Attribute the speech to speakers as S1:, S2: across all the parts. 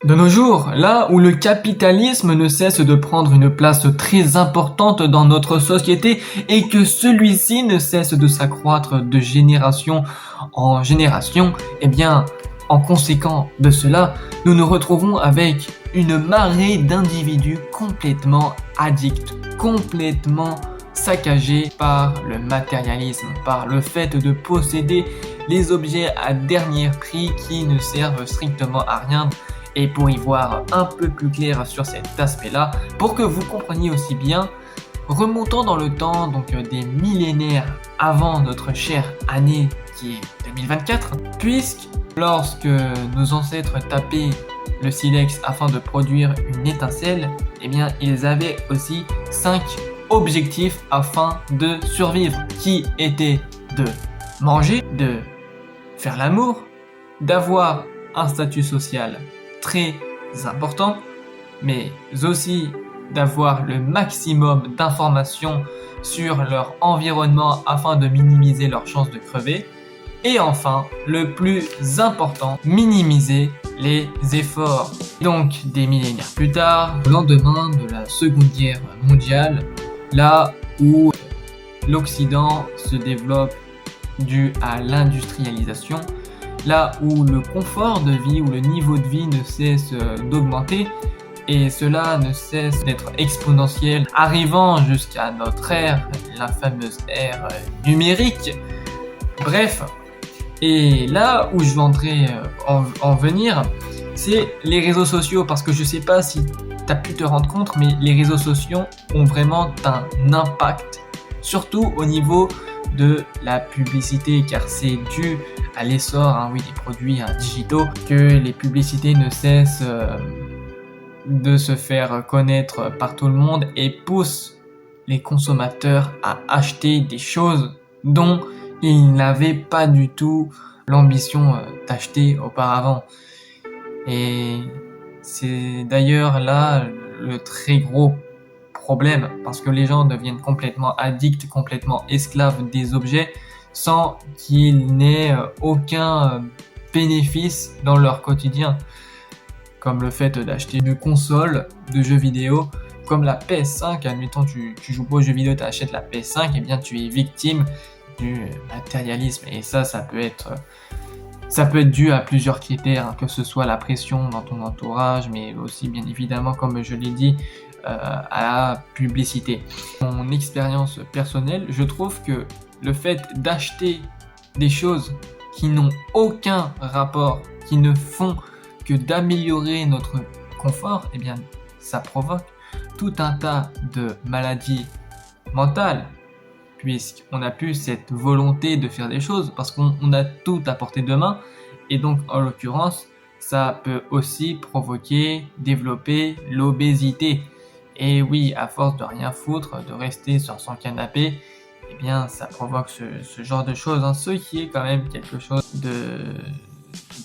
S1: De nos jours, là où le capitalisme ne cesse de prendre une place très importante dans notre société et que celui-ci ne cesse de s'accroître de génération en génération, eh bien, en conséquent de cela, nous nous retrouvons avec une marée d'individus complètement addicts, complètement saccagés par le matérialisme, par le fait de posséder les objets à dernier prix qui ne servent strictement à rien. Et pour y voir un peu plus clair sur cet aspect-là, pour que vous compreniez aussi bien, remontant dans le temps, donc des millénaires avant notre chère année qui est 2024, puisque lorsque nos ancêtres tapaient le silex afin de produire une étincelle, eh bien ils avaient aussi 5 objectifs afin de survivre, qui étaient de manger, de faire l'amour, d'avoir un statut social très important, mais aussi d'avoir le maximum d'informations sur leur environnement afin de minimiser leurs chances de crever. Et enfin, le plus important, minimiser les efforts. Donc, des millénaires plus tard, au lendemain de la Seconde Guerre mondiale, là où l'Occident se développe dû à l'industrialisation, là où le confort de vie, où le niveau de vie ne cesse d'augmenter, et cela ne cesse d'être exponentiel, arrivant jusqu'à notre ère, la fameuse ère numérique. Bref, et là où je voudrais en venir, c'est les réseaux sociaux, parce que je sais pas si tu as pu te rendre compte, mais les réseaux sociaux ont vraiment un impact, surtout au niveau de la publicité, car c'est dû à l'essor des produits digitaux que les publicités ne cessent de se faire connaître par tout le monde et poussent les consommateurs à acheter des choses dont ils n'avaient pas du tout l'ambition d'acheter auparavant. Et c'est d'ailleurs là le très gros problème, parce que les gens deviennent complètement addicts, complètement esclaves des objets sans qu'il n'ait aucun bénéfice dans leur quotidien, comme le fait d'acheter une console de jeux vidéo comme la PS5. Admettons tu joues pas aux jeux vidéo, tu achètes la PS5, et bien tu es victime du matérialisme, et ça peut être dû à plusieurs critères, que ce soit la pression dans ton entourage, mais aussi bien évidemment, comme je l'ai dit, à la publicité. Mon expérience personnelle, je trouve que le fait d'acheter des choses qui n'ont aucun rapport, qui ne font que d'améliorer notre confort, eh bien ça provoque tout un tas de maladies mentales, puisqu'on a plus cette volonté de faire des choses parce qu'on a tout à portée de main, et donc en l'occurrence ça peut aussi développer l'obésité. Et oui, à force de rien foutre, de rester sur son canapé, eh bien ça provoque ce genre de choses, ce qui est quand même quelque chose de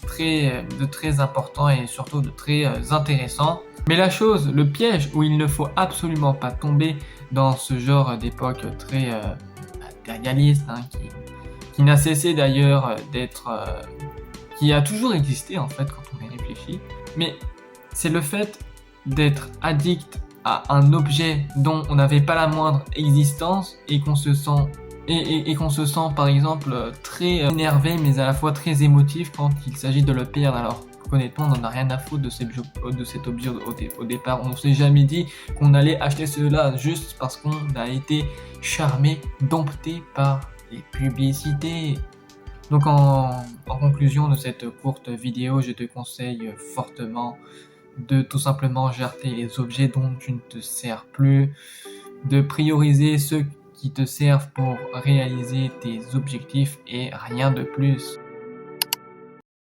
S1: très important et surtout de très intéressant. Mais la chose, le piège où il ne faut absolument pas tomber dans ce genre d'époque très matérialiste, qui n'a cessé d'ailleurs d'être, qui a toujours existé en fait quand on y réfléchit, mais c'est le fait d'être addict à un objet dont on n'avait pas la moindre existence, et qu'on se sent par exemple très énervé, mais à la fois très émotif quand il s'agit de le perdre. Alors honnêtement, on n'en a rien à foutre de cet objet au départ. On ne s'est jamais dit qu'on allait acheter cela juste parce qu'on a été charmé, dompté par les publicités. Donc en conclusion de cette courte vidéo, je te conseille fortement de tout simplement jeter les objets dont tu ne te sers plus, de prioriser ceux qui te servent pour réaliser tes objectifs et rien de plus.